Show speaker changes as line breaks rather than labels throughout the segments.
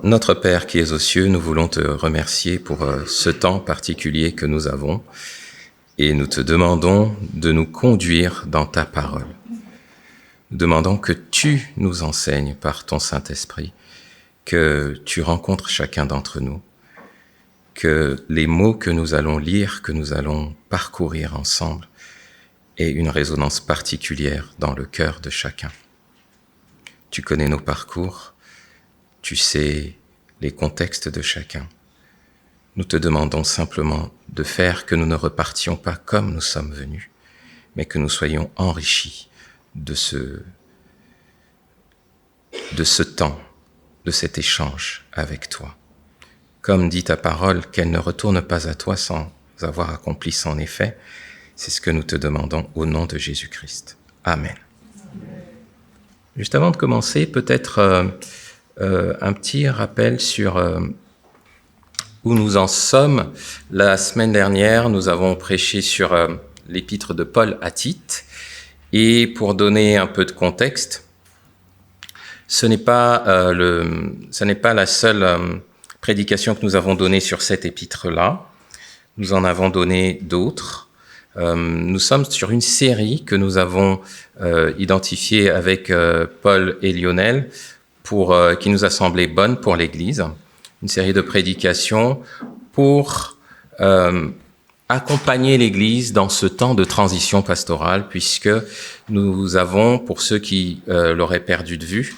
Notre Père qui es aux cieux, nous voulons te remercier pour ce temps particulier que nous avons et nous te demandons de nous conduire dans ta parole. Nous demandons que tu nous enseignes par ton Saint-Esprit, que tu rencontres chacun d'entre nous, que les mots que nous allons lire, que nous allons parcourir ensemble, aient une résonance particulière dans le cœur de chacun. Tu connais nos parcours, tu sais les contextes de chacun. Nous te demandons simplement de faire que nous ne repartions pas comme nous sommes venus, mais que nous soyons enrichis de ce temps, de cet échange avec toi. Comme dit ta parole, qu'elle ne retourne pas à toi sans avoir accompli son effet, c'est ce que nous te demandons au nom de Jésus-Christ. Amen. Juste avant de commencer, peut-être un petit rappel sur où nous en sommes. La semaine dernière, nous avons prêché sur l'épître de Paul à Tite. Et pour donner un peu de contexte, ce n'est pas la seule prédication que nous avons donnée sur cette épître-là. Nous en avons donné d'autres. Nous sommes sur une série que nous avons identifiée avec Paul et Lionel qui nous a semblé bonne pour l'Église. Une série de prédications pour accompagner l'Église dans ce temps de transition pastorale, puisque nous avons, pour ceux qui l'auraient perdu de vue,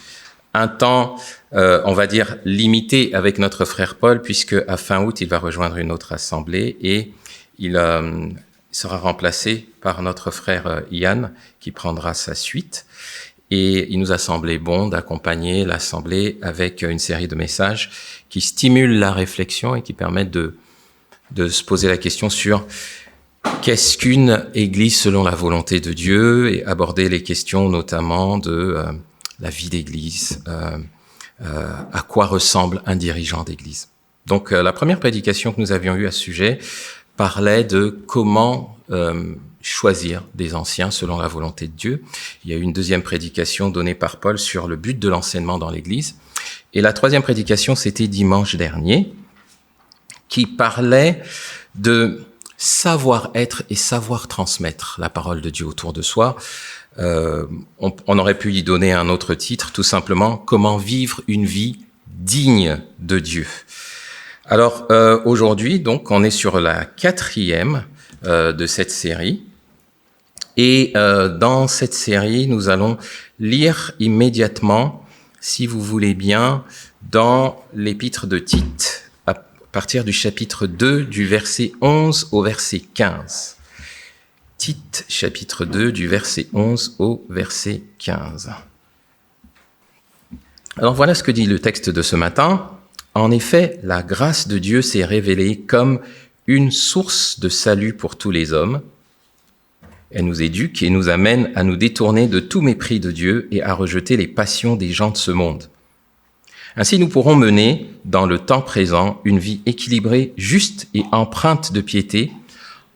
un temps, on va dire, limité avec notre frère Paul, puisque à fin août, il va rejoindre une autre assemblée et il sera remplacé par notre frère Yann, qui prendra sa suite. Et il nous a semblé bon d'accompagner l'assemblée avec une série de messages qui stimulent la réflexion et qui permettent de se poser la question sur qu'est-ce qu'une église selon la volonté de Dieu et aborder les questions notamment de la vie d'église, à quoi ressemble un dirigeant d'église. Donc la première prédication que nous avions eue à ce sujet parlait de comment choisir des anciens selon la volonté de Dieu. Il y a eu une deuxième prédication donnée par Paul sur le but de l'enseignement dans l'Église. Et la troisième prédication, c'était dimanche dernier, qui parlait de savoir être et savoir transmettre la parole de Dieu autour de soi. On aurait pu y donner un autre titre, tout simplement, comment vivre une vie digne de Dieu. Alors aujourd'hui, donc, on est sur la 4e de cette série. Et dans cette série, nous allons lire immédiatement, si vous voulez bien, dans l'épître de Tite, à partir du chapitre 2, du verset 11 au verset 15. Tite, chapitre 2, du verset 11 au verset 15. Alors voilà ce que dit le texte de ce matin. En effet, la grâce de Dieu s'est révélée comme une source de salut pour tous les hommes. Elle nous éduque et nous amène à nous détourner de tout mépris de Dieu et à rejeter les passions des gens de ce monde. Ainsi, nous pourrons mener, dans le temps présent, une vie équilibrée, juste et empreinte de piété,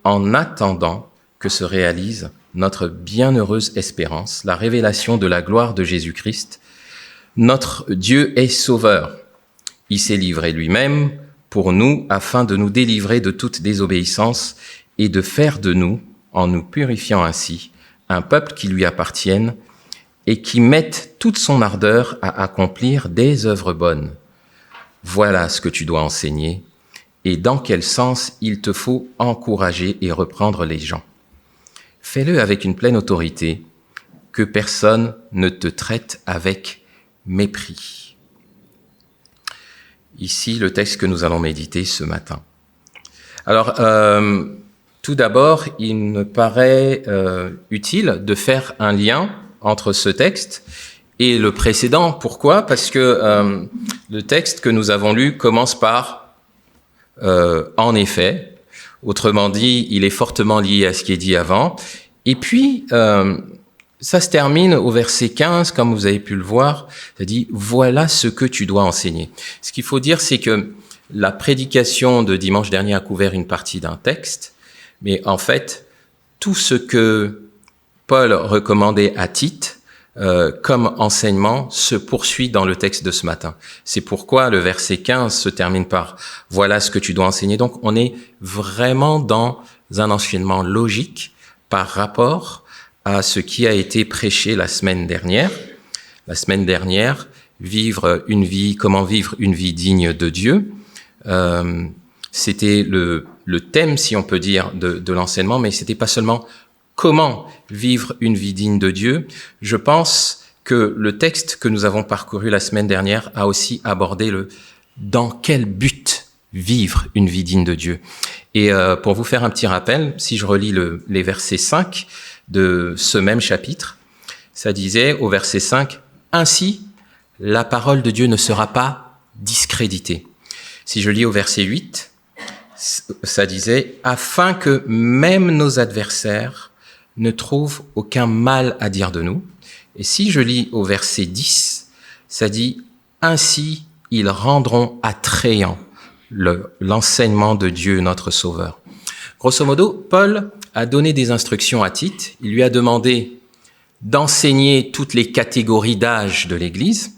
en attendant que se réalise notre bienheureuse espérance, la révélation de la gloire de Jésus-Christ. Notre Dieu est sauveur. Il s'est livré lui-même pour nous afin de nous délivrer de toute désobéissance et de faire de nous, en nous purifiant ainsi, un peuple qui lui appartienne et qui mette toute son ardeur à accomplir des œuvres bonnes. Voilà ce que tu dois enseigner et dans quel sens il te faut encourager et reprendre les gens. Fais-le avec une pleine autorité, que personne ne te traite avec mépris. Ici, le texte que nous allons méditer ce matin. Alors, tout d'abord, il me paraît utile de faire un lien entre ce texte et le précédent. Pourquoi ? Parce que le texte que nous avons lu commence par « en effet ». Autrement dit, il est fortement lié à ce qui est dit avant. Et puis, ça se termine au verset 15, comme vous avez pu le voir. Ça dit « Voilà ce que tu dois enseigner ». Ce qu'il faut dire, c'est que la prédication de dimanche dernier a couvert une partie d'un texte, mais en fait, tout ce que Paul recommandait à Tite comme enseignement se poursuit dans le texte de ce matin. C'est pourquoi le verset 15 se termine par « Voilà ce que tu dois enseigner ». Donc, on est vraiment dans un enseignement logique par rapport à ce qui a été prêché la semaine dernière. La semaine dernière, comment vivre une vie digne de Dieu. C'était le thème, si on peut dire, de l'enseignement, mais c'était pas seulement comment vivre une vie digne de Dieu. Je pense que le texte que nous avons parcouru la semaine dernière a aussi abordé dans quel but vivre une vie digne de Dieu. Et pour vous faire un petit rappel, si je relis les versets 5 de ce même chapitre, ça disait au verset 5, « Ainsi, la parole de Dieu ne sera pas discréditée. » Si je lis au verset 8, ça disait « Afin que même nos adversaires ne trouvent aucun mal à dire de nous. » Et si je lis au verset 10, ça dit « Ainsi, ils rendront attrayant l'enseignement de Dieu, notre Sauveur. » Grosso modo, Paul a donné des instructions à Tite. Il lui a demandé d'enseigner toutes les catégories d'âge de l'Église,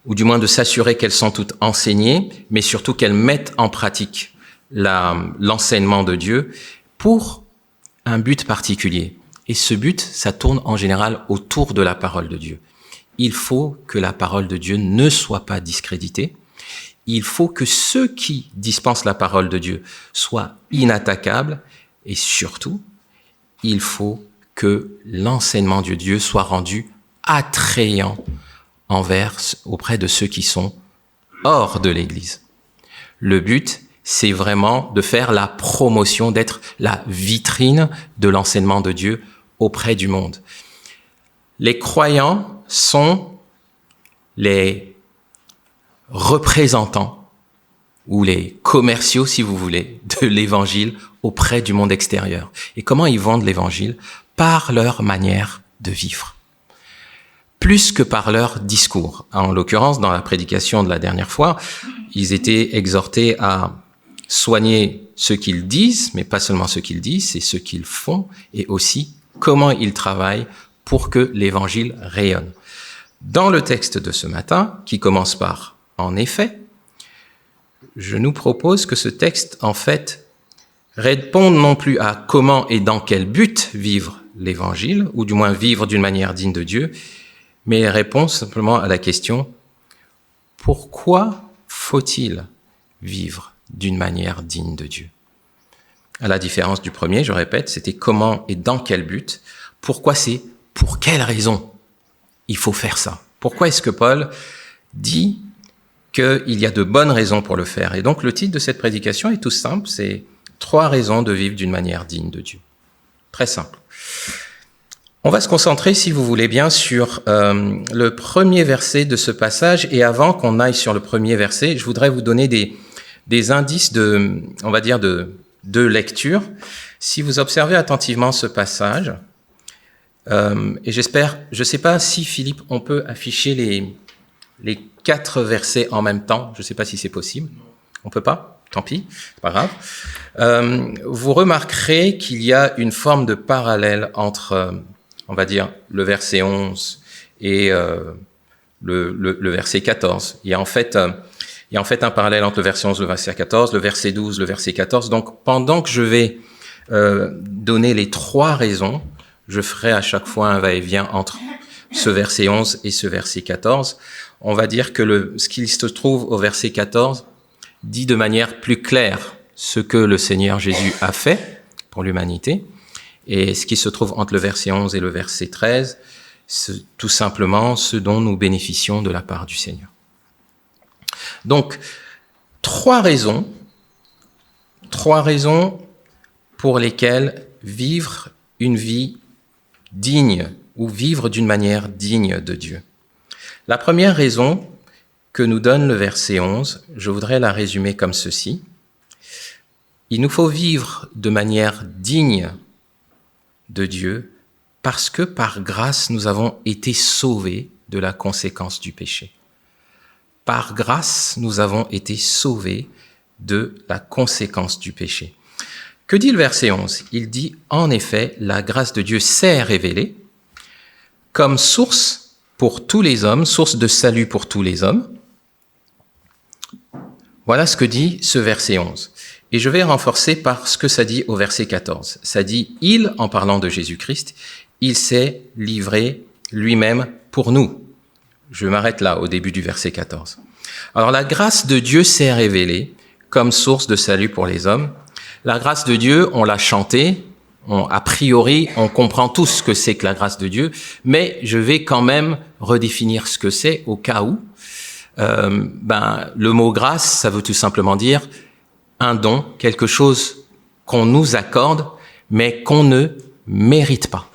ou du moins de s'assurer qu'elles sont toutes enseignées, mais surtout qu'elles mettent en pratique l'enseignement de Dieu pour un but particulier. Et ce but, ça tourne en général autour de la parole de Dieu. Il faut que la parole de Dieu ne soit pas discréditée. Il faut que ceux qui dispensent la parole de Dieu soient inattaquables. Et surtout, il faut que l'enseignement de Dieu soit rendu attrayant auprès de ceux qui sont hors de l'Église. Le but, c'est vraiment de faire la promotion, d'être la vitrine de l'enseignement de Dieu auprès du monde. Les croyants sont les représentants ou les commerciaux, si vous voulez, de l'Évangile auprès du monde extérieur. Et comment ils vendent l'Évangile? Par leur manière de vivre. Plus que par leur discours. En l'occurrence, dans la prédication de la dernière fois, ils étaient exhortés à soigner ce qu'ils disent, mais pas seulement ce qu'ils disent, c'est ce qu'ils font et aussi comment ils travaillent pour que l'Évangile rayonne. Dans le texte de ce matin, qui commence par « en effet », je nous propose que ce texte, en fait, réponde non plus à comment et dans quel but vivre l'Évangile, ou du moins vivre d'une manière digne de Dieu, mais répond simplement à la question « Pourquoi faut-il vivre d'une manière digne de Dieu ?» À la différence du premier, je répète, c'était comment et dans quel but. Pourquoi c'est pour quelle raison il faut faire ça? Pourquoi est-ce que Paul dit qu'il y a de bonnes raisons pour le faire? Et donc le titre de cette prédication est tout simple, c'est « 3 raisons de vivre d'une manière digne de Dieu ». Très simple. On va se concentrer, si vous voulez bien, sur le premier verset de ce passage. Et avant qu'on aille sur le premier verset, je voudrais vous donner des indices de lecture. Si vous observez attentivement ce passage, et j'espère, je ne sais pas si Philippe, on peut afficher les 4 versets en même temps. Je ne sais pas si c'est possible. On peut pas? Tant pis, c'est pas grave. Vous remarquerez qu'il y a une forme de parallèle entre on va dire, le verset 11 et le verset 14. Il y a en fait un parallèle entre le verset 11 et le verset 14, le verset 12, le verset 14. Donc, pendant que je vais donner les 3 raisons, je ferai à chaque fois un va-et-vient entre ce verset 11 et ce verset 14. On va dire que ce qui se trouve au verset 14 dit de manière plus claire ce que le Seigneur Jésus a fait pour l'humanité. Et ce qui se trouve entre le verset 11 et le verset 13, c'est tout simplement ce dont nous bénéficions de la part du Seigneur. Donc, 3 raisons pour lesquelles vivre une vie digne ou vivre d'une manière digne de Dieu. La première raison que nous donne le verset 11, je voudrais la résumer comme ceci. Il nous faut vivre de manière digne de Dieu parce que par grâce, nous avons été sauvés de la conséquence du péché. Par grâce, nous avons été sauvés de la conséquence du péché. Que dit le verset 11? Il dit, en effet, la grâce de Dieu s'est révélée comme source pour tous les hommes, source de salut pour tous les hommes. Voilà ce que dit ce verset 11. Et je vais renforcer par ce que ça dit au verset 14. Ça dit, il, en parlant de Jésus-Christ, il s'est livré lui-même pour nous. Je m'arrête là, au début du verset 14. Alors, la grâce de Dieu s'est révélée comme source de salut pour les hommes. La grâce de Dieu, on l'a chantée. A priori, on comprend tous ce que c'est que la grâce de Dieu, mais je vais quand même redéfinir ce que c'est au cas où. Le mot grâce, ça veut tout simplement dire un don, quelque chose qu'on nous accorde, mais qu'on ne mérite pas.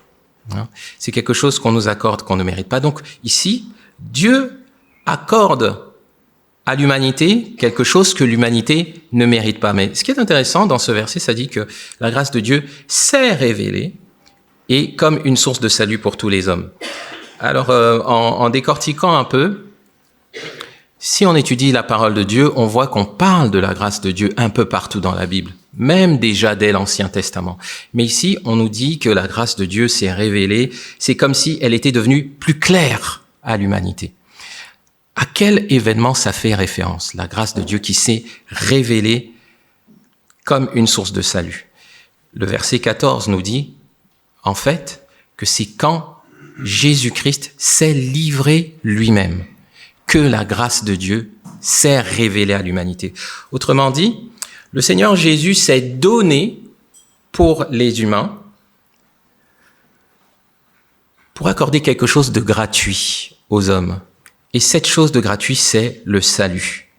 C'est quelque chose qu'on nous accorde, qu'on ne mérite pas. Donc ici, Dieu accorde à l'humanité quelque chose que l'humanité ne mérite pas. Mais ce qui est intéressant dans ce verset, ça dit que la grâce de Dieu s'est révélée et comme une source de salut pour tous les hommes. Alors, en décortiquant un peu, si on étudie la parole de Dieu, on voit qu'on parle de la grâce de Dieu un peu partout dans la Bible, même déjà dès l'Ancien Testament. Mais ici, on nous dit que la grâce de Dieu s'est révélée, c'est comme si elle était devenue plus claire à l'humanité. À quel événement ça fait référence, la grâce de Dieu qui s'est révélée comme une source de salut? Le verset 14 nous dit, en fait, que c'est quand Jésus-Christ s'est livré lui-même que la grâce de Dieu s'est révélée à l'humanité. Autrement dit, le Seigneur Jésus s'est donné pour les humains pour accorder quelque chose de gratuit aux hommes. Et cette chose de gratuit, c'est le salut.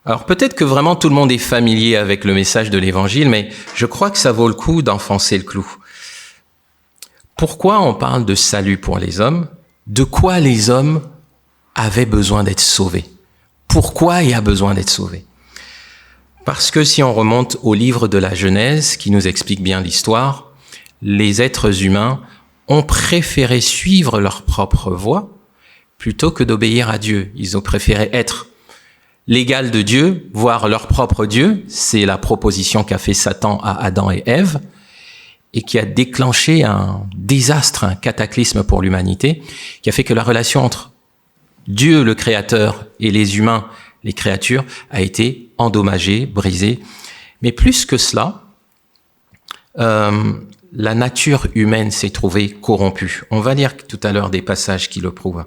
Alors peut-être que vraiment tout le monde est familier avec le message de l'Évangile, mais je crois que ça vaut le coup d'enfoncer le clou. Pourquoi on parle de salut pour les hommes? De quoi les hommes avaient besoin d'être sauvés? Pourquoi il y a besoin d'être sauvés? Parce que si on remonte au livre de la Genèse, qui nous explique bien l'histoire, les êtres humains ont préféré suivre leur propre voie plutôt que d'obéir à Dieu. Ils ont préféré être l'égal de Dieu, voire leur propre Dieu. C'est la proposition qu'a fait Satan à Adam et Ève et qui a déclenché un désastre, un cataclysme pour l'humanité, qui a fait que la relation entre Dieu, le Créateur, et les humains, les créatures, a été endommagée, brisée. Mais plus que cela, la nature humaine s'est trouvée corrompue. On va lire tout à l'heure des passages qui le prouvent.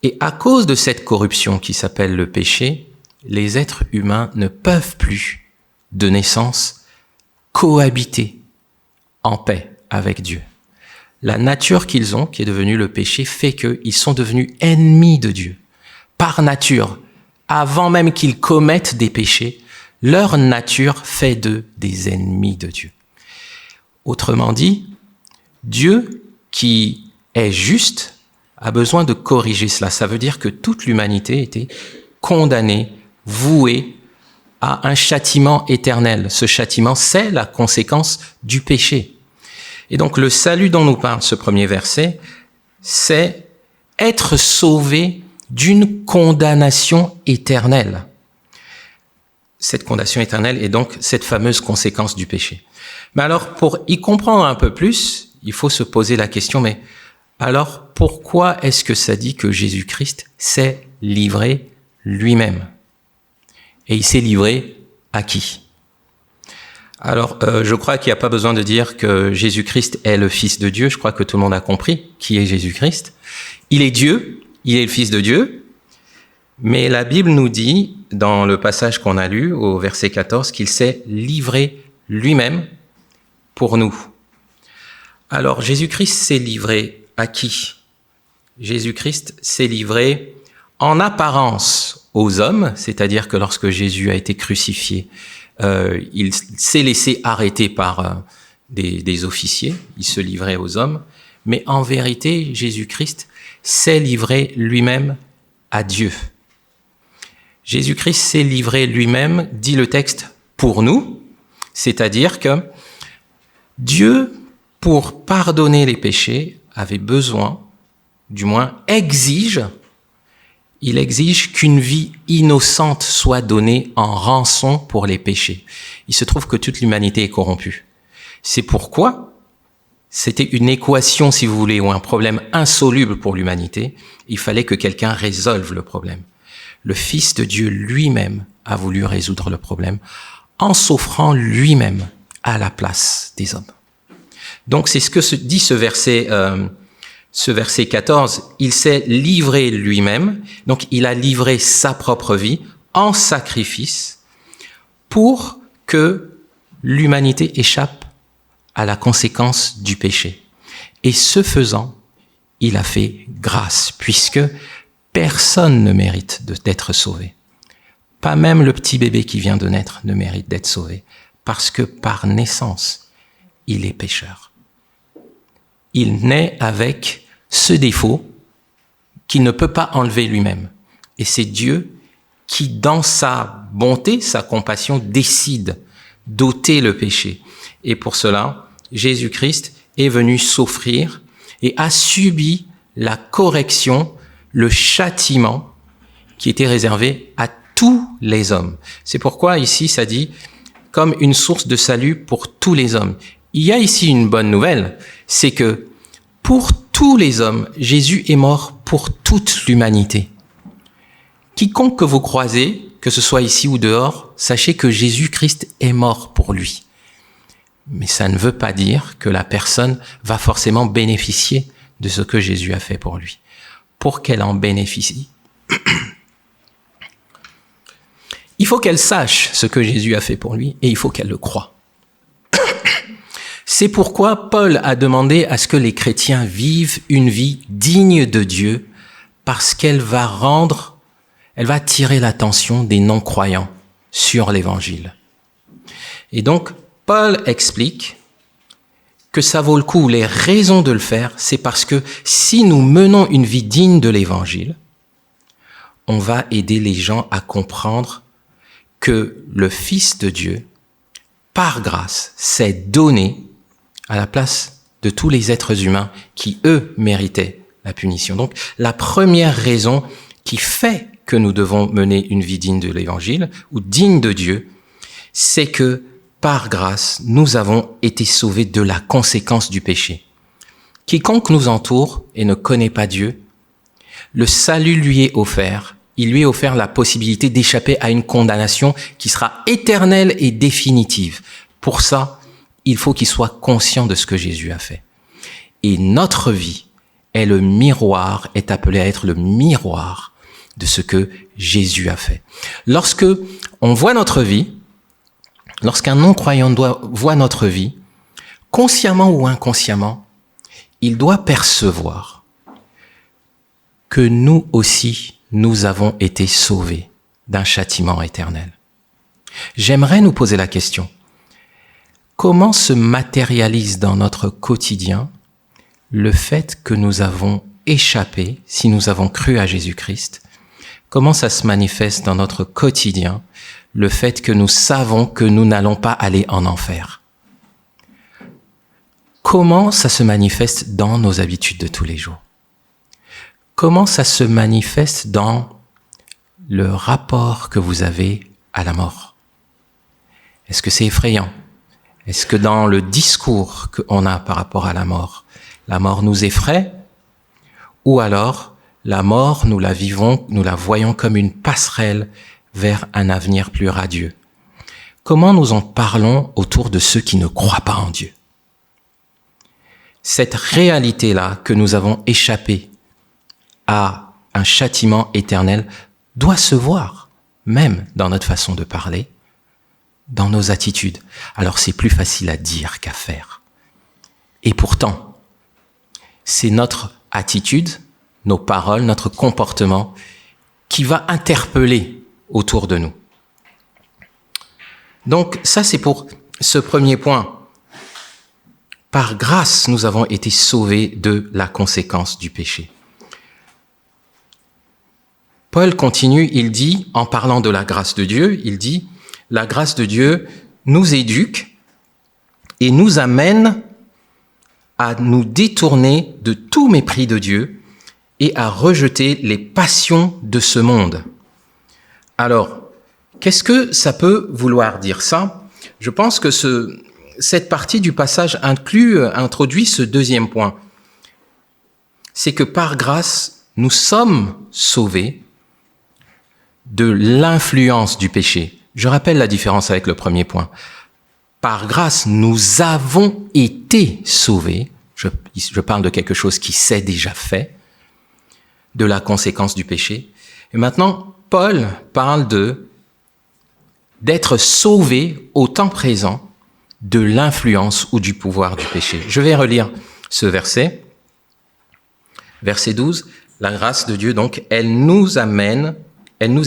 Et à cause de cette corruption qui s'appelle le péché, les êtres humains ne peuvent plus, de naissance, cohabiter en paix avec Dieu. La nature qu'ils ont, qui est devenue le péché, fait qu'ils sont devenus ennemis de Dieu. Par nature, avant même qu'ils commettent des péchés, leur nature fait d'eux des ennemis de Dieu. Autrement dit, Dieu, qui est juste, a besoin de corriger cela. Ça veut dire que toute l'humanité était condamnée, vouée à un châtiment éternel. Ce châtiment, c'est la conséquence du péché. Et donc, le salut dont nous parle ce premier verset, c'est être sauvé d'une condamnation éternelle. Cette condamnation éternelle est donc cette fameuse conséquence du péché. Mais alors, pour y comprendre un peu plus, il faut se poser la question, mais alors, pourquoi est-ce que ça dit que Jésus-Christ s'est livré lui-même? Et il s'est livré à qui? Alors, je crois qu'il n'y a pas besoin de dire que Jésus-Christ est le Fils de Dieu. Je crois que tout le monde a compris qui est Jésus-Christ. Il est Dieu, il est le Fils de Dieu. Mais la Bible nous dit, dans le passage qu'on a lu, au verset 14, qu'il s'est livré lui-même pour nous. Alors, Jésus-Christ s'est livré à qui? Jésus-Christ s'est livré en apparence aux hommes, c'est-à-dire que lorsque Jésus a été crucifié, il s'est laissé arrêter par des officiers, il se livrait aux hommes, mais en vérité, Jésus-Christ s'est livré lui-même à Dieu. Jésus-Christ s'est livré lui-même, dit le texte, pour nous, c'est-à-dire que Dieu, pour pardonner les péchés, avait besoin, du moins exige qu'une vie innocente soit donnée en rançon pour les péchés. Il se trouve que toute l'humanité est corrompue. C'est pourquoi C'était une équation, si vous voulez, ou un problème insoluble pour l'humanité. Il fallait que quelqu'un résolve le problème. Le Fils de Dieu lui-même a voulu résoudre le problème en s'offrant lui-même à la place des hommes. Donc c'est ce que dit ce verset 14. Il s'est livré lui-même, donc il a livré sa propre vie en sacrifice pour que l'humanité échappe à la conséquence du péché. Et ce faisant, il a fait grâce, puisque personne ne mérite d'être sauvé. Pas même le petit bébé qui vient de naître ne mérite d'être sauvé, parce que par naissance, il est pécheur. Il naît avec ce défaut qu'il ne peut pas enlever lui-même. Et c'est Dieu qui, dans sa bonté, sa compassion, décide d'ôter le péché. Et pour cela, Jésus-Christ est venu s'offrir et a subi la correction, le châtiment qui était réservé à tous les hommes. C'est pourquoi ici, ça dit comme une source de salut pour tous les hommes. Il y a ici une bonne nouvelle, c'est que pour tous les hommes, Jésus est mort pour toute l'humanité. Quiconque que vous croisez, que ce soit ici ou dehors, sachez que Jésus-Christ est mort pour lui. Mais ça ne veut pas dire que la personne va forcément bénéficier de ce que Jésus a fait pour lui. Pour qu'elle en bénéficie, il faut qu'elle sache ce que Jésus a fait pour lui et il faut qu'elle le croie. C'est pourquoi Paul a demandé à ce que les chrétiens vivent une vie digne de Dieu, parce qu'elle va attirer l'attention des non-croyants sur l'évangile. Et donc, Paul explique que ça vaut le coup. Les raisons de le faire, c'est parce que si nous menons une vie digne de l'évangile, on va aider les gens à comprendre que le Fils de Dieu, par grâce, s'est donné à la place de tous les êtres humains qui, eux, méritaient la punition. Donc, la première raison qui fait que nous devons mener une vie digne de l'évangile ou digne de Dieu, c'est que, par grâce, nous avons été sauvés de la conséquence du péché. Quiconque nous entoure et ne connaît pas Dieu, le salut lui est offert. Il lui est offert la possibilité d'échapper à une condamnation qui sera éternelle et définitive. Pour ça, il faut qu'il soit conscient de ce que Jésus a fait. Et notre vie est appelée à être le miroir de ce que Jésus a fait. Lorsque on voit notre vie, lorsqu'un non-croyant voit notre vie, consciemment ou inconsciemment, il doit percevoir que nous aussi, nous avons été sauvés d'un châtiment éternel. J'aimerais nous poser la question. Comment se matérialise dans notre quotidien le fait que nous avons échappé, si nous avons cru à Jésus-Christ? Comment ça se manifeste dans notre quotidien le fait que nous savons que nous n'allons pas aller en enfer? Comment ça se manifeste dans nos habitudes de tous les jours? Comment ça se manifeste dans le rapport que vous avez à la mort? Est-ce que c'est effrayant? Est-ce que dans le discours qu'on a par rapport à la mort nous effraie? Ou alors, la mort, nous la vivons, nous la voyons comme une passerelle vers un avenir plus radieux? Comment nous en parlons autour de ceux qui ne croient pas en Dieu? Cette réalité-là que nous avons échappé à un châtiment éternel doit se voir, même dans notre façon de parler, dans nos attitudes. Alors c'est plus facile à dire qu'à faire. Et pourtant, c'est notre attitude, nos paroles, notre comportement qui va interpeller autour de nous. Donc ça, c'est pour ce premier point. Par grâce, nous avons été sauvés de la conséquence du péché. Paul continue, il dit, en parlant de la grâce de Dieu, il dit, la grâce de Dieu nous éduque et nous amène à nous détourner de tout mépris de Dieu et à rejeter les passions de ce monde. Alors, qu'est-ce que ça peut vouloir dire ça? Je pense que cette partie du passage introduit ce deuxième point. C'est que par grâce, nous sommes sauvés de l'influence du péché. Je rappelle la différence avec le premier point. Par grâce, nous avons été sauvés. Je parle de quelque chose qui s'est déjà fait, de la conséquence du péché. Et maintenant, Paul parle d'être sauvé au temps présent de l'influence ou du pouvoir du péché. Je vais relire ce verset. Verset 12. La grâce de Dieu, donc, elle nous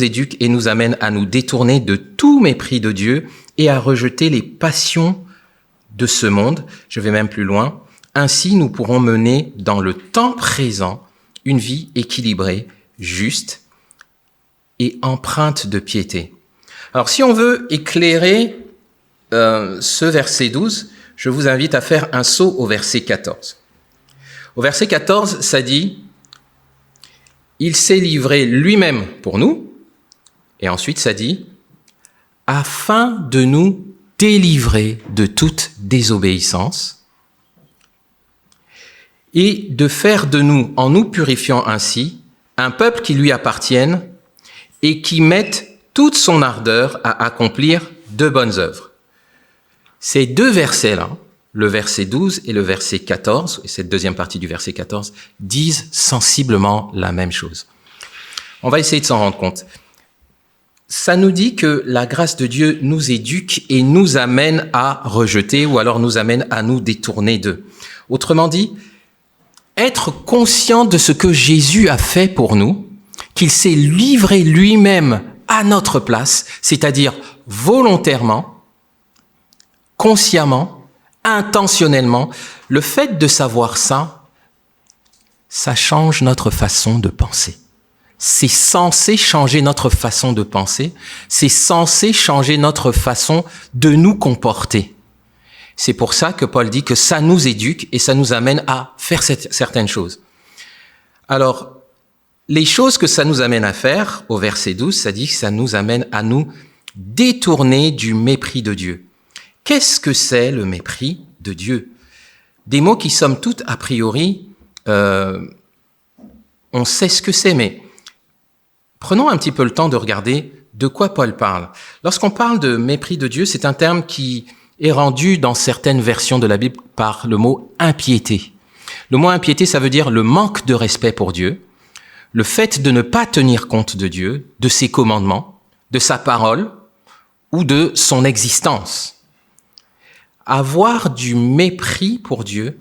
éduque et nous amène à nous détourner de tout mépris de Dieu et à rejeter les passions de ce monde. Je vais même plus loin. Ainsi, nous pourrons mener dans le temps présent une vie équilibrée, juste et empreinte de piété. Alors, si on veut éclairer ce verset 12, je vous invite à faire un saut au verset 14. Au verset 14, ça dit « Il s'est livré lui-même pour nous ». Et ensuite, ça dit « afin de nous délivrer de toute désobéissance et de faire de nous, en nous purifiant ainsi, un peuple qui lui appartienne et qui mette toute son ardeur à accomplir de bonnes œuvres. » Ces deux versets-là, le verset 12 et le verset 14, et cette deuxième partie du verset 14, disent sensiblement la même chose. On va essayer de s'en rendre compte. Ça nous dit que la grâce de Dieu nous éduque et nous amène à rejeter ou alors nous amène à nous détourner d'eux. Autrement dit, être conscient de ce que Jésus a fait pour nous, qu'il s'est livré lui-même à notre place, c'est-à-dire volontairement, consciemment, intentionnellement, le fait de savoir ça, ça change notre façon de penser. C'est censé changer notre façon de penser, c'est censé changer notre façon de nous comporter. C'est pour ça que Paul dit que ça nous éduque et ça nous amène à faire certaines choses. Alors, les choses que ça nous amène à faire, au verset 12, ça dit que ça nous amène à nous détourner du mépris de Dieu. Qu'est-ce que c'est le mépris de Dieu? Des mots qui, somme toute, a priori, on sait ce que c'est, mais prenons un petit peu le temps de regarder de quoi Paul parle. Lorsqu'on parle de mépris de Dieu, c'est un terme qui est rendu dans certaines versions de la Bible par le mot impiété. Le mot impiété, ça veut dire le manque de respect pour Dieu, le fait de ne pas tenir compte de Dieu, de ses commandements, de sa parole ou de son existence. Avoir du mépris pour Dieu,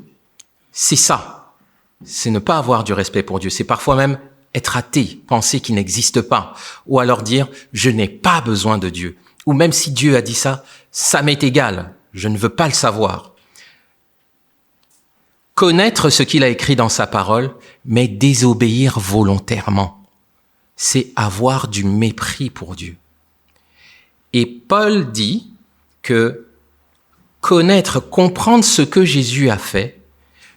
c'est ça. C'est ne pas avoir du respect pour Dieu. C'est parfois même être athée, penser qu'il n'existe pas. Ou alors dire, je n'ai pas besoin de Dieu. Ou même si Dieu a dit ça, ça m'est égal. Je ne veux pas le savoir. Connaître ce qu'il a écrit dans sa parole, mais désobéir volontairement. C'est avoir du mépris pour Dieu. Et Paul dit que connaître, comprendre ce que Jésus a fait,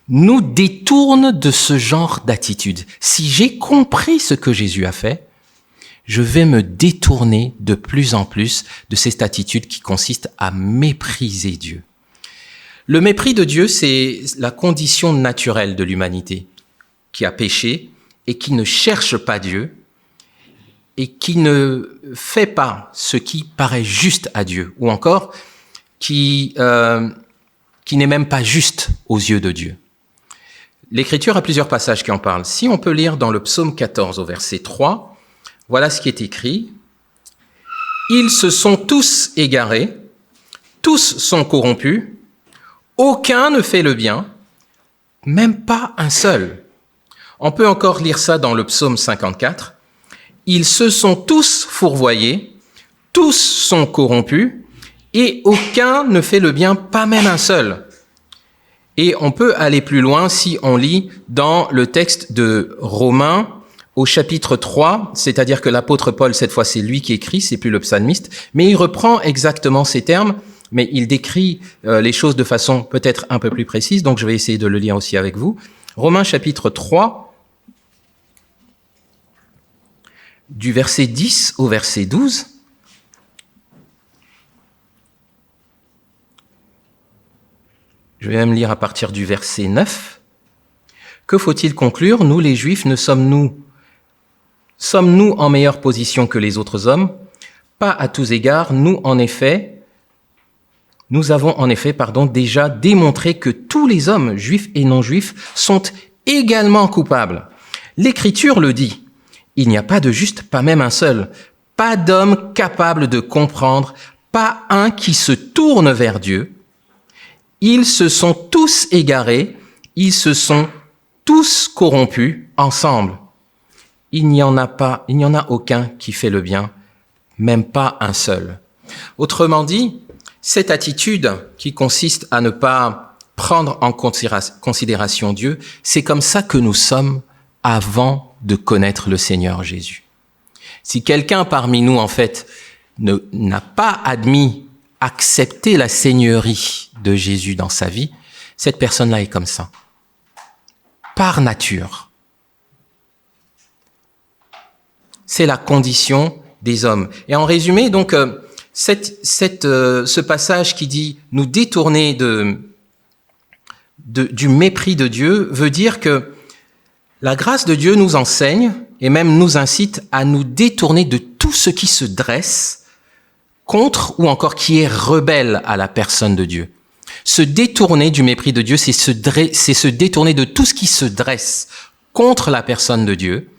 nous détourne de ce genre d'attitude. Si j'ai compris ce que Jésus a fait, je vais me détourner de plus en plus de cette attitude qui consiste à mépriser Dieu. Le mépris de Dieu, c'est la condition naturelle de l'humanité qui a péché et qui ne cherche pas Dieu et qui ne fait pas ce qui paraît juste à Dieu, ou encore qui n'est même pas juste aux yeux de Dieu. L'Écriture a plusieurs passages qui en parlent. Si on peut lire dans le psaume 14 au verset 3, voilà ce qui est écrit. « Ils se sont tous égarés, tous sont corrompus, aucun ne fait le bien, même pas un seul. » On peut encore lire ça dans le psaume 54. « Ils se sont tous fourvoyés, tous sont corrompus, et aucun ne fait le bien, pas même un seul. » Et on peut aller plus loin si on lit dans le texte de Romains au chapitre 3, c'est-à-dire que l'apôtre Paul, cette fois, c'est lui qui écrit, c'est plus le psalmiste, mais il reprend exactement ces termes, mais il décrit les choses de façon peut-être un peu plus précise, donc je vais essayer de le lire aussi avec vous. Romains chapitre 3, du verset 10 au verset 12. Je vais même lire à partir du verset 9. Que faut-il conclure? Nous, les Juifs, sommes-nous en meilleure position que les autres hommes? Pas à tous égards. Nous avons en effet, déjà démontré que tous les hommes, juifs et non-juifs, sont également coupables. L'Écriture le dit. Il n'y a pas de juste, pas même un seul. Pas d'homme capable de comprendre, pas un qui se tourne vers Dieu. Ils se sont tous égarés, ils se sont tous corrompus ensemble. Il n'y en a aucun qui fait le bien, même pas un seul. Autrement dit, cette attitude qui consiste à ne pas prendre en considération Dieu, c'est comme ça que nous sommes avant de connaître le Seigneur Jésus. Si quelqu'un parmi nous, en fait, n'a pas accepté la seigneurie de Jésus dans sa vie, cette personne-là est comme ça. Par nature. C'est la condition des hommes. Et en résumé, donc, ce passage qui dit nous détourner du mépris de Dieu veut dire que la grâce de Dieu nous enseigne et même nous incite à nous détourner de tout ce qui se dresse contre ou encore qui est rebelle à la personne de Dieu. Se détourner du mépris de Dieu, c'est se détourner de tout ce qui se dresse contre la personne de Dieu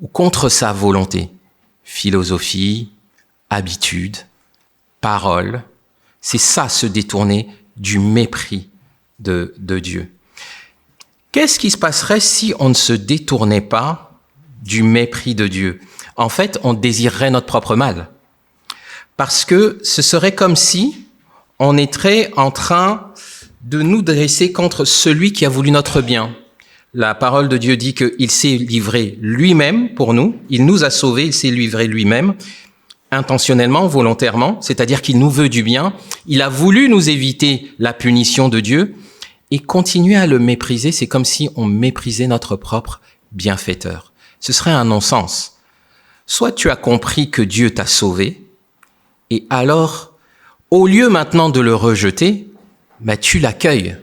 ou contre sa volonté. Philosophie, habitude, parole, c'est ça, se détourner du mépris de Dieu. Qu'est-ce qui se passerait si on ne se détournait pas du mépris de Dieu? En fait, on désirerait notre propre mal. Parce que ce serait comme si on était en train de nous dresser contre celui qui a voulu notre bien. La parole de Dieu dit qu'il s'est livré lui-même pour nous, il nous a sauvés, il s'est livré lui-même, intentionnellement, volontairement, c'est-à-dire qu'il nous veut du bien, il a voulu nous éviter la punition de Dieu, et continuer à le mépriser, c'est comme si on méprisait notre propre bienfaiteur. Ce serait un non-sens. Soit tu as compris que Dieu t'a sauvé, et alors, au lieu maintenant de le rejeter, tu l'accueilles.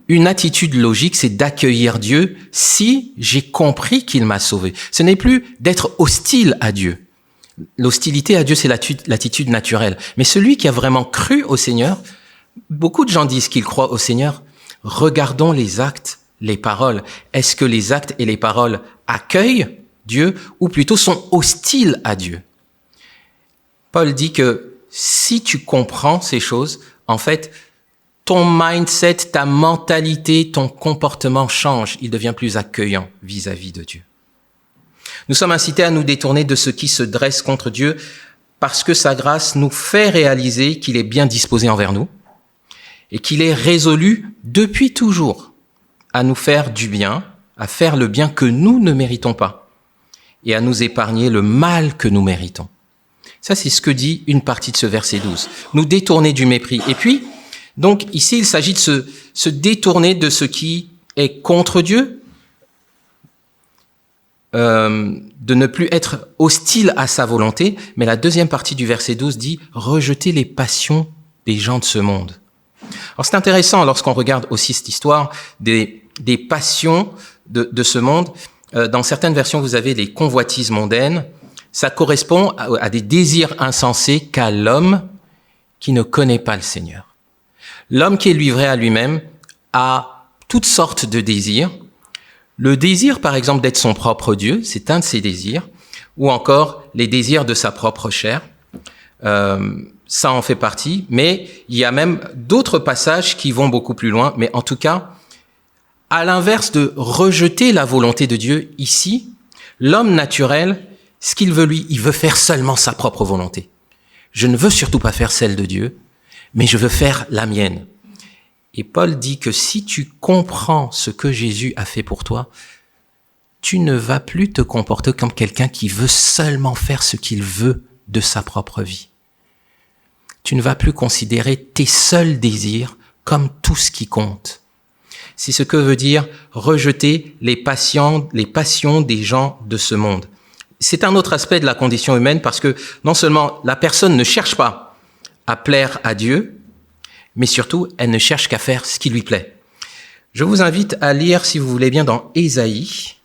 Une attitude logique, c'est d'accueillir Dieu si j'ai compris qu'il m'a sauvé. Ce n'est plus d'être hostile à Dieu. L'hostilité à Dieu, c'est l'attitude naturelle. Mais celui qui a vraiment cru au Seigneur, beaucoup de gens disent qu'ils croient au Seigneur. Regardons les actes, les paroles. Est-ce que les actes et les paroles accueillent Dieu ou plutôt sont hostiles à Dieu? Paul dit que si tu comprends ces choses, en fait, ton mindset, ta mentalité, ton comportement change. Il devient plus accueillant vis-à-vis de Dieu. Nous sommes incités à nous détourner de ce qui se dresse contre Dieu parce que sa grâce nous fait réaliser qu'il est bien disposé envers nous et qu'il est résolu depuis toujours à nous faire du bien, à faire le bien que nous ne méritons pas et à nous épargner le mal que nous méritons. Ça, c'est ce que dit une partie de ce verset 12. Nous détourner du mépris. Et puis, donc, ici, il s'agit de se détourner de ce qui est contre Dieu, de ne plus être hostile à sa volonté. Mais la deuxième partie du verset 12 dit « rejeter les passions des gens de ce monde ». Alors, c'est intéressant lorsqu'on regarde aussi cette histoire des passions de ce monde. Dans certaines versions, vous avez les convoitises mondaines. Ça correspond à des désirs insensés qu'a l'homme qui ne connaît pas le Seigneur. L'homme qui est livré à lui-même a toutes sortes de désirs. Le désir, par exemple, d'être son propre Dieu, c'est un de ses désirs, ou encore les désirs de sa propre chair. Ça en fait partie, mais il y a même d'autres passages qui vont beaucoup plus loin. Mais en tout cas, à l'inverse de rejeter la volonté de Dieu, ici, l'homme naturel, ce qu'il veut il veut faire seulement sa propre volonté. Je ne veux surtout pas faire celle de Dieu, mais je veux faire la mienne. Et Paul dit que si tu comprends ce que Jésus a fait pour toi, tu ne vas plus te comporter comme quelqu'un qui veut seulement faire ce qu'il veut de sa propre vie. Tu ne vas plus considérer tes seuls désirs comme tout ce qui compte. C'est ce que veut dire rejeter les passions des gens de ce monde. C'est un autre aspect de la condition humaine parce que non seulement la personne ne cherche pas à plaire à Dieu, mais surtout, elle ne cherche qu'à faire ce qui lui plaît. Je vous invite à lire, si vous voulez bien, dans Ésaïe,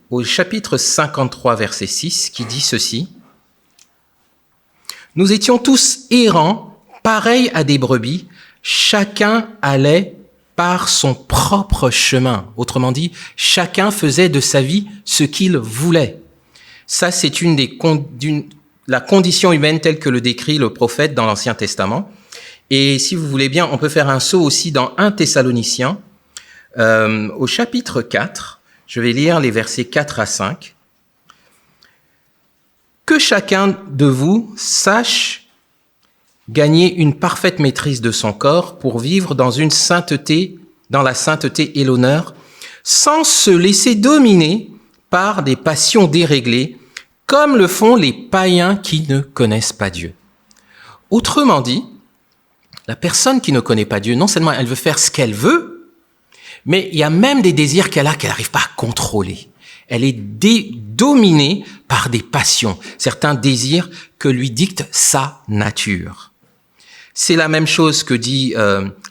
au chapitre 53, verset 6, qui dit ceci. « Nous étions tous errants, pareils à des brebis, chacun allait par son propre chemin. » Autrement dit, chacun faisait de sa vie ce qu'il voulait. Ça, c'est la condition humaine telle que le décrit le prophète dans l'Ancien Testament. Et si vous voulez bien, on peut faire un saut aussi dans 1 Thessaloniciens, au chapitre 4. Je vais lire les versets 4 à 5. « Que chacun de vous sache gagner une parfaite maîtrise de son corps pour vivre dans la sainteté et l'honneur, sans se laisser dominer par des passions déréglées, comme le font les païens qui ne connaissent pas Dieu. » Autrement dit, la personne qui ne connaît pas Dieu, non seulement elle veut faire ce qu'elle veut, mais il y a même des désirs qu'elle n'arrive pas à contrôler. Elle est dominée par des passions, certains désirs que lui dicte sa nature. C'est la même chose que dit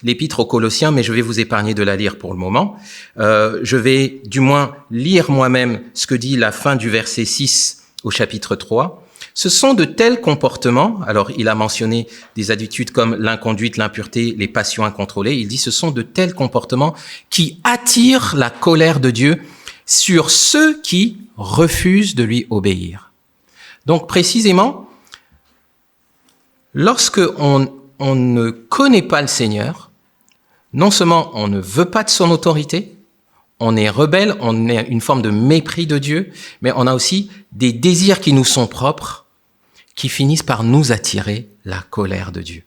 l'Épître aux Colossiens, mais je vais vous épargner de la lire pour le moment. Je vais du moins lire moi-même ce que dit la fin du verset 6 au chapitre 3. Ce sont de tels comportements, alors il a mentionné des attitudes comme l'inconduite, l'impureté, les passions incontrôlées, il dit ce sont de tels comportements qui attirent la colère de Dieu sur ceux qui refusent de lui obéir. Donc précisément, lorsque on ne connaît pas le Seigneur, non seulement on ne veut pas de son autorité, on est rebelle, on a une forme de mépris de Dieu, mais on a aussi des désirs qui nous sont propres, qui finissent par nous attirer la colère de Dieu.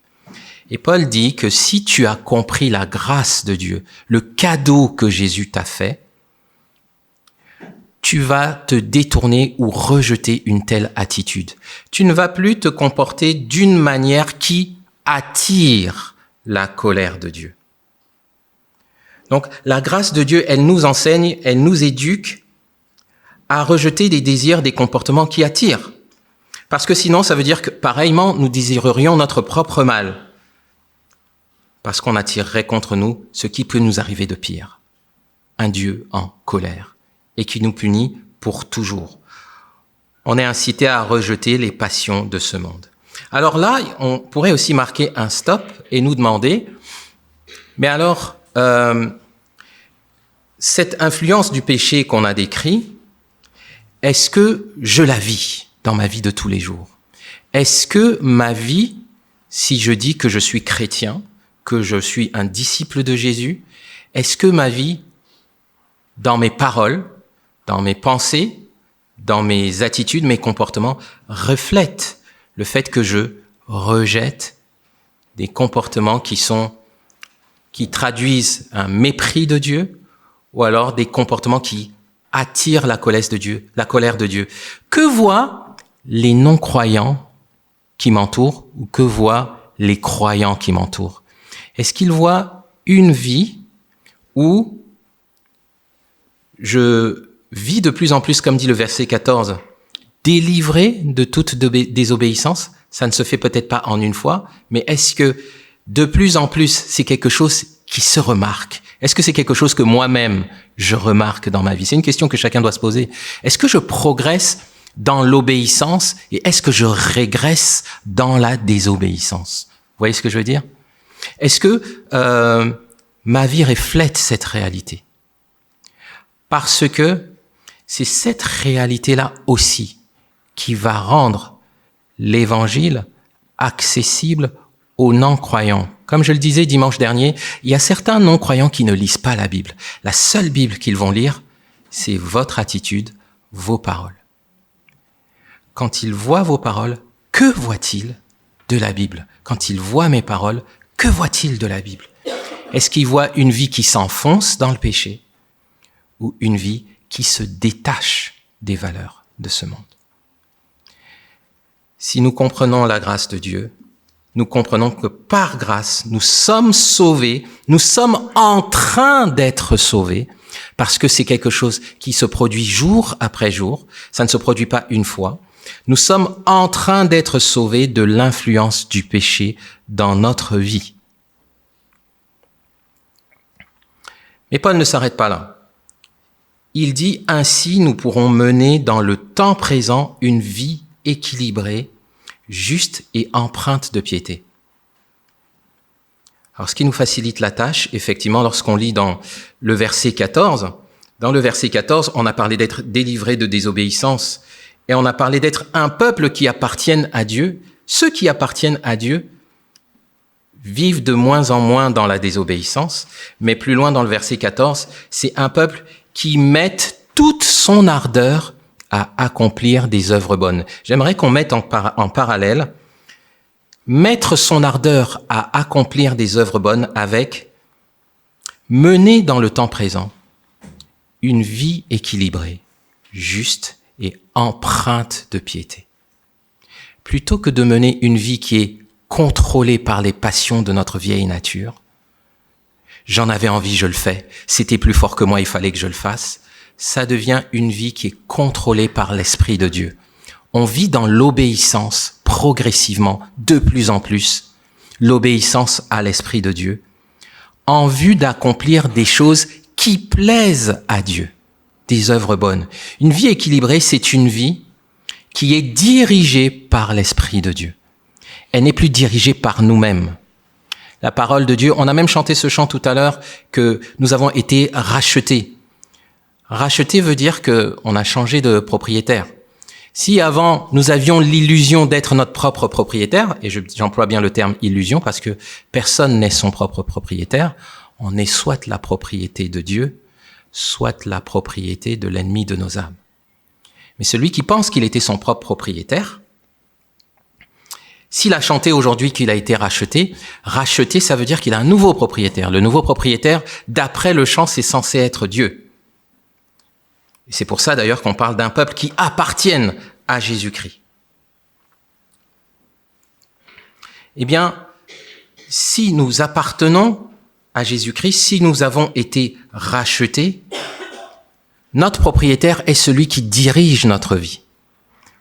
Et Paul dit que si tu as compris la grâce de Dieu, le cadeau que Jésus t'a fait, tu vas te détourner ou rejeter une telle attitude. Tu ne vas plus te comporter d'une manière qui attire la colère de Dieu. Donc, la grâce de Dieu, elle nous enseigne, elle nous éduque à rejeter des désirs, des comportements qui attirent. Parce que sinon, ça veut dire que, pareillement, nous désirerions notre propre mal. Parce qu'on attirerait contre nous ce qui peut nous arriver de pire. Un Dieu en colère et qui nous punit pour toujours. On est incité à rejeter les passions de ce monde. Alors là, on pourrait aussi marquer un stop et nous demander, mais alors, cette influence du péché qu'on a décrit, est-ce que je la vis dans ma vie de tous les jours? Est-ce que ma vie, si je dis que je suis chrétien, que je suis un disciple de Jésus, est-ce que ma vie, dans mes paroles, dans mes pensées, dans mes attitudes, mes comportements, reflète le fait que je rejette des comportements qui traduisent un mépris de Dieu, ou alors des comportements qui attirent la colère de Dieu. Que voient les non-croyants qui m'entourent, ou que voient les croyants qui m'entourent? Est-ce qu'ils voient une vie où je vis de plus en plus, comme dit le verset 14, délivré de toute désobéissance? Ça ne se fait peut-être pas en une fois, mais est-ce que de plus en plus, c'est quelque chose qui se remarque? Est-ce que c'est quelque chose que moi-même, je remarque dans ma vie? C'est une question que chacun doit se poser. Est-ce que je progresse dans l'obéissance et est-ce que je régresse dans la désobéissance? Vous voyez ce que je veux dire? Est-ce que ma vie reflète cette réalité? Parce que c'est cette réalité-là aussi qui va rendre l'évangile accessible aux non-croyants. Comme je le disais dimanche dernier, il y a certains non-croyants qui ne lisent pas la Bible. La seule Bible qu'ils vont lire, c'est votre attitude, vos paroles. Quand ils voient vos paroles, que voient-ils de la Bible? Quand ils voient mes paroles, que voient-ils de la Bible? Est-ce qu'ils voient une vie qui s'enfonce dans le péché ou une vie qui se détache des valeurs de ce monde? Si nous comprenons la grâce de Dieu, nous comprenons que par grâce, nous sommes sauvés, nous sommes en train d'être sauvés, parce que c'est quelque chose qui se produit jour après jour, ça ne se produit pas une fois. Nous sommes en train d'être sauvés de l'influence du péché dans notre vie. Mais Paul ne s'arrête pas là. Il dit, ainsi nous pourrons mener dans le temps présent une vie équilibrée, juste et empreinte de piété. Alors, ce qui nous facilite la tâche, effectivement, lorsqu'on lit dans le verset 14, on a parlé d'être délivré de désobéissance et on a parlé d'être un peuple qui appartienne à Dieu. Ceux qui appartiennent à Dieu vivent de moins en moins dans la désobéissance, mais plus loin dans le verset 14, c'est un peuple qui met toute son ardeur à accomplir des œuvres bonnes. J'aimerais qu'on mette en parallèle mettre son ardeur à accomplir des œuvres bonnes avec mener dans le temps présent une vie équilibrée, juste et empreinte de piété. Plutôt que de mener une vie qui est contrôlée par les passions de notre vieille nature, j'en avais envie, je le fais, c'était plus fort que moi, il fallait que je le fasse, ça devient une vie qui est contrôlée par l'Esprit de Dieu. On vit dans l'obéissance progressivement, de plus en plus, l'obéissance à l'Esprit de Dieu, en vue d'accomplir des choses qui plaisent à Dieu, des œuvres bonnes. Une vie équilibrée, c'est une vie qui est dirigée par l'Esprit de Dieu. Elle n'est plus dirigée par nous-mêmes. La parole de Dieu, on a même chanté ce chant tout à l'heure que nous avons été rachetés. Racheter veut dire qu'on a changé de propriétaire. Si avant, nous avions l'illusion d'être notre propre propriétaire, et j'emploie bien le terme illusion parce que personne n'est son propre propriétaire, on est soit la propriété de Dieu, soit la propriété de l'ennemi de nos âmes. Mais celui qui pense qu'il était son propre propriétaire, s'il a chanté aujourd'hui qu'il a été racheté, racheté, ça veut dire qu'il a un nouveau propriétaire. Le nouveau propriétaire, d'après le chant, c'est censé être Dieu. Et c'est pour ça d'ailleurs qu'on parle d'un peuple qui appartienne à Jésus-Christ. Eh bien, si nous appartenons à Jésus-Christ, si nous avons été rachetés, notre propriétaire est celui qui dirige notre vie.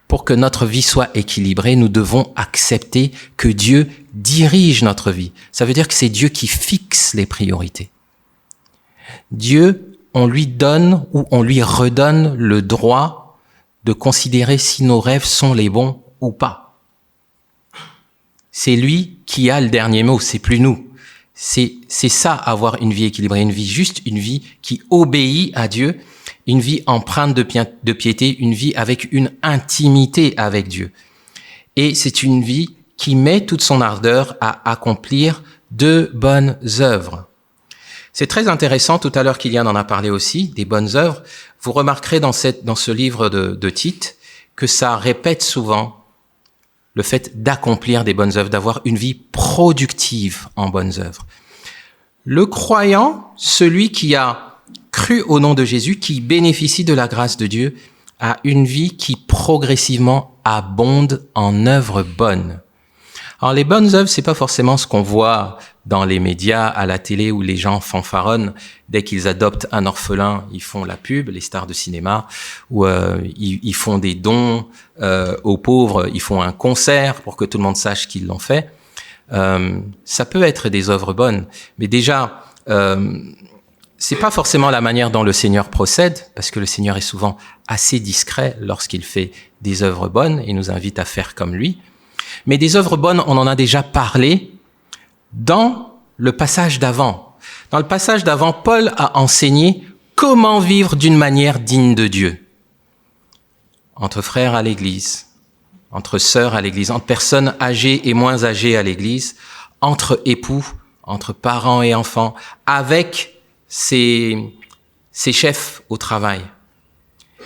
Pour que notre vie soit équilibrée, nous devons accepter que Dieu dirige notre vie. Ça veut dire que c'est Dieu qui fixe les priorités. Dieu, on lui donne ou on lui redonne le droit de considérer si nos rêves sont les bons ou pas. C'est lui qui a le dernier mot, c'est plus nous. C'est ça, avoir une vie équilibrée, une vie juste, une vie qui obéit à Dieu, une vie empreinte de piété, une vie avec une intimité avec Dieu. Et c'est une vie qui met toute son ardeur à accomplir de bonnes œuvres. C'est très intéressant, tout à l'heure Kylian en a parlé aussi, des bonnes œuvres. Vous remarquerez dans ce livre de Tite que ça répète souvent le fait d'accomplir des bonnes œuvres, d'avoir une vie productive en bonnes œuvres. Le croyant, celui qui a cru au nom de Jésus, qui bénéficie de la grâce de Dieu, a une vie qui progressivement abonde en œuvres bonnes. Alors les bonnes œuvres, c'est pas forcément ce qu'on voit dans les médias, à la télé, où les gens fanfaronnent dès qu'ils adoptent un orphelin, ils font la pub, les stars de cinéma, ou ils font des dons aux pauvres, ils font un concert pour que tout le monde sache qu'ils l'ont fait. Ça peut être des œuvres bonnes, mais déjà, c'est pas forcément la manière dont le Seigneur procède, parce que le Seigneur est souvent assez discret lorsqu'il fait des œuvres bonnes et nous invite à faire comme lui. Mais des œuvres bonnes, on en a déjà parlé dans le passage d'avant. Dans le passage d'avant, Paul a enseigné comment vivre d'une manière digne de Dieu. Entre frères à l'église, entre sœurs à l'église, entre personnes âgées et moins âgées à l'église, entre époux, entre parents et enfants, avec ses chefs au travail.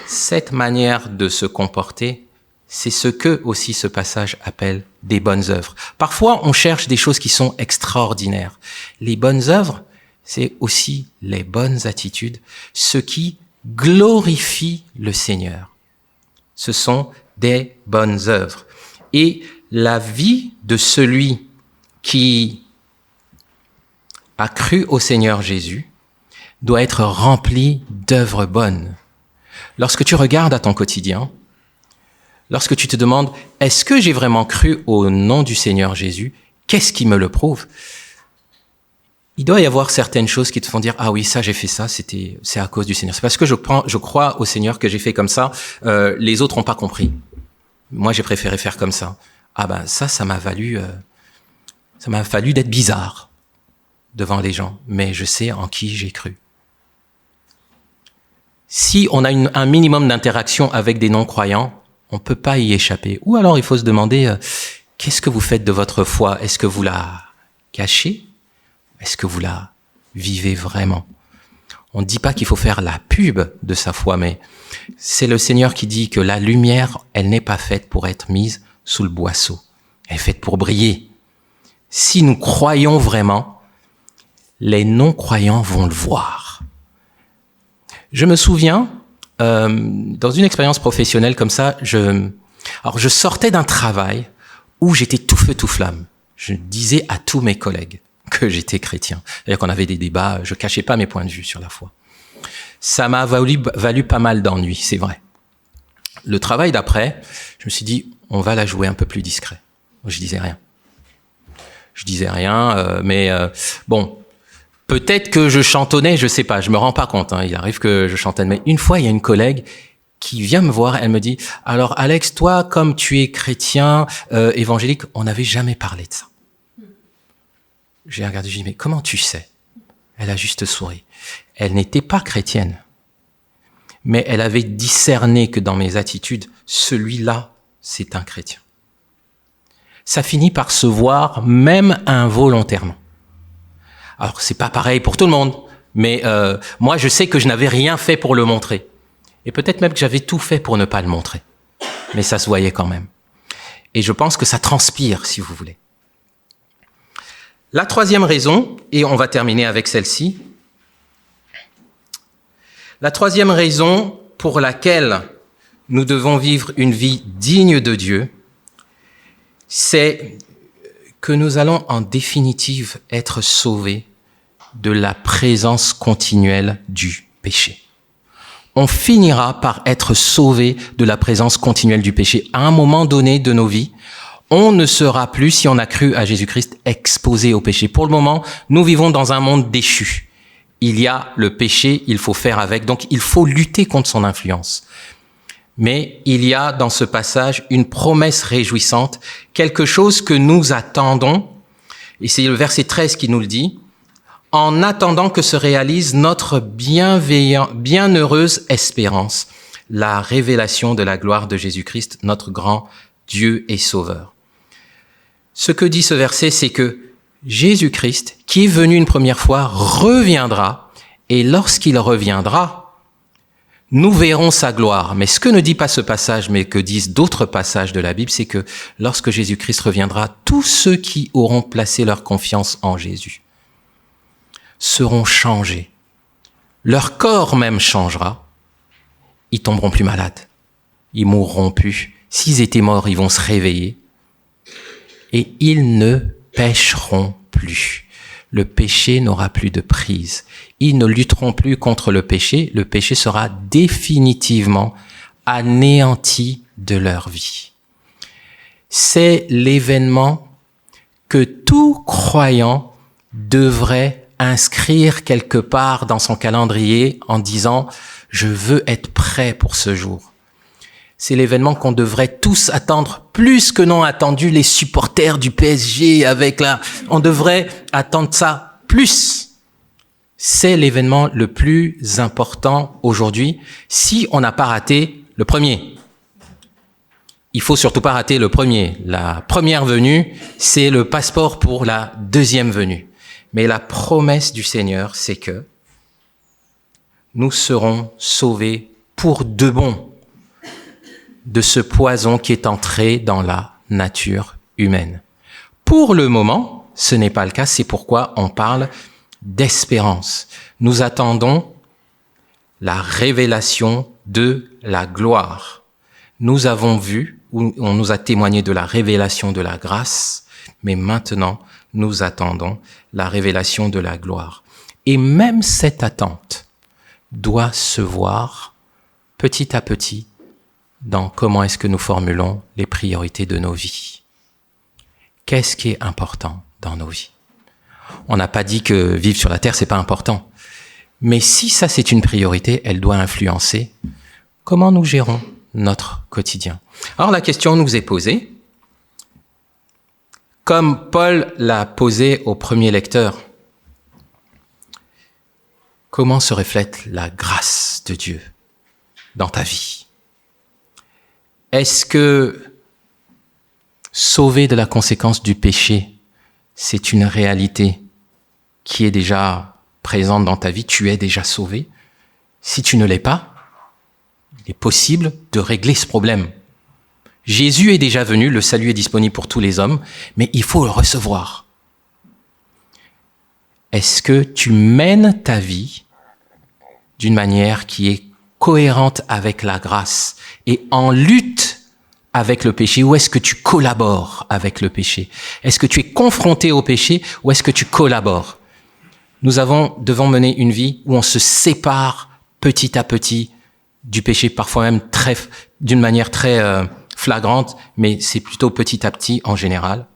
Cette manière de se comporter, c'est ce que aussi ce passage appelle des bonnes œuvres. Parfois, on cherche des choses qui sont extraordinaires. Les bonnes œuvres, c'est aussi les bonnes attitudes, ce qui glorifie le Seigneur. Ce sont des bonnes œuvres. Et la vie de celui qui a cru au Seigneur Jésus doit être remplie d'œuvres bonnes. Lorsque tu regardes à ton quotidien, lorsque tu te demandes, est-ce que j'ai vraiment cru au nom du Seigneur Jésus? Qu'est-ce qui me le prouve? il doit y avoir certaines choses qui te font dire ah oui, ça j'ai fait ça, c'est à cause du Seigneur. C'est parce que je crois au Seigneur que j'ai fait comme ça. Les autres ont pas compris. Moi j'ai préféré faire comme ça. Ah ben ça m'a fallu d'être bizarre devant les gens, mais je sais en qui j'ai cru. Si on a un minimum d'interaction avec des non-croyants, on peut pas y échapper. Ou alors il faut se demander qu'est-ce que vous faites de votre foi? Est-ce que vous la cachez? Est-ce que vous la vivez vraiment? On ne dit pas qu'il faut faire la pub de sa foi, mais c'est le Seigneur qui dit que la lumière, elle n'est pas faite pour être mise sous le boisseau. Elle est faite pour briller. Si nous croyons vraiment, les non-croyants vont le voir. Je me souviens, dans une expérience professionnelle comme ça, je sortais d'un travail où j'étais tout feu tout flamme. Je disais à tous mes collègues que j'étais chrétien. C'est-à-dire qu'on avait des débats, je cachais pas mes points de vue sur la foi. Ça m'a valu pas mal d'ennuis, c'est vrai. Le travail d'après, je me suis dit, on va la jouer un peu plus discret. Je disais rien. Mais bon, peut-être que je chantonnais, je sais pas, je me rends pas compte. Il arrive que je chantonne. Mais une fois, il y a une collègue qui vient me voir, elle me dit, alors Alex, toi, comme tu es chrétien, évangélique, on n'avait jamais parlé de ça. J'ai regardé, j'ai dit, mais comment tu sais? Elle a juste souri. Elle n'était pas chrétienne, mais elle avait discerné que dans mes attitudes, celui-là, c'est un chrétien. Ça finit par se voir, même involontairement. Alors, c'est pas pareil pour tout le monde, mais moi, je sais que je n'avais rien fait pour le montrer. Et peut-être même que j'avais tout fait pour ne pas le montrer. Mais ça se voyait quand même. Et je pense que ça transpire, si vous voulez. La troisième raison, et on va terminer avec celle-ci, la troisième raison pour laquelle nous devons vivre une vie digne de Dieu, c'est que nous allons en définitive être sauvés de la présence continuelle du péché. On finira par être sauvés de la présence continuelle du péché. À un moment donné de nos vies, on ne sera plus, si on a cru à Jésus-Christ, exposé au péché. Pour le moment, nous vivons dans un monde déchu. Il y a le péché, il faut faire avec, donc il faut lutter contre son influence. Mais il y a dans ce passage une promesse réjouissante, quelque chose que nous attendons, et c'est le verset 13 qui nous le dit, en attendant que se réalise notre bienheureuse espérance, la révélation de la gloire de Jésus-Christ, notre grand Dieu et Sauveur. Ce que dit ce verset, c'est que Jésus-Christ, qui est venu une première fois, reviendra, et lorsqu'il reviendra, nous verrons sa gloire. Mais ce que ne dit pas ce passage, mais que disent d'autres passages de la Bible, c'est que lorsque Jésus-Christ reviendra, tous ceux qui auront placé leur confiance en Jésus seront changés. Leur corps même changera. Ils tomberont plus malades. Ils mourront plus. S'ils étaient morts, ils vont se réveiller. Et ils ne pécheront plus. Le péché n'aura plus de prise. Ils ne lutteront plus contre le péché. Le péché sera définitivement anéanti de leur vie. C'est l'événement que tout croyant devrait inscrire quelque part dans son calendrier en disant « Je veux être prêt pour ce jour ». C'est l'événement qu'on devrait tous attendre, plus que non attendu les supporters du PSG avec la... On devrait attendre ça plus. C'est l'événement le plus important aujourd'hui si on n'a pas raté le premier. Il faut surtout pas rater le premier. La première venue, c'est le passeport pour la deuxième venue. Mais la promesse du Seigneur, c'est que nous serons sauvés pour de bon de ce poison qui est entré dans la nature humaine. Pour le moment, ce n'est pas le cas, c'est pourquoi on parle d'espérance. Nous attendons la révélation de la gloire. Nous avons vu, ou on nous a témoigné de la révélation de la grâce, mais maintenant, nous attendons la révélation de la gloire. Et même cette attente doit se voir petit à petit dans comment est-ce que nous formulons les priorités de nos vies. Qu'est-ce qui est important dans nos vies? On n'a pas dit que vivre sur la terre, c'est pas important. Mais si ça, c'est une priorité, elle doit influencer comment nous gérons notre quotidien. Alors, la question nous est posée, comme Paul l'a posée au premier lecteur. Comment se reflète la grâce de Dieu dans ta vie? Est-ce que sauver de la conséquence du péché, c'est une réalité qui est déjà présente dans ta vie? Tu es déjà sauvé? Si tu ne l'es pas, il est possible de régler ce problème. Jésus est déjà venu, le salut est disponible pour tous les hommes, mais il faut le recevoir. Est-ce que tu mènes ta vie d'une manière qui est cohérente avec la grâce et en lutte avec le péché, ou est-ce que tu collabores avec le péché? Est-ce que tu es confronté au péché ou est-ce que tu collabores? Nous devons mener une vie où on se sépare petit à petit du péché, parfois même d'une manière très flagrante, mais c'est plutôt petit à petit en général.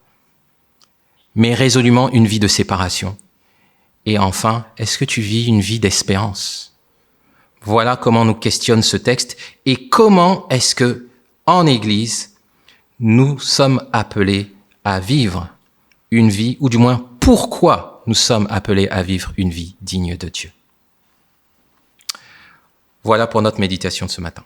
Mais résolument une vie de séparation. Et enfin, est-ce que tu vis une vie d'espérance? Voilà comment nous questionne ce texte et comment est-ce que, en Église, nous sommes appelés à vivre une vie, ou du moins pourquoi nous sommes appelés à vivre une vie digne de Dieu. Voilà pour notre méditation de ce matin.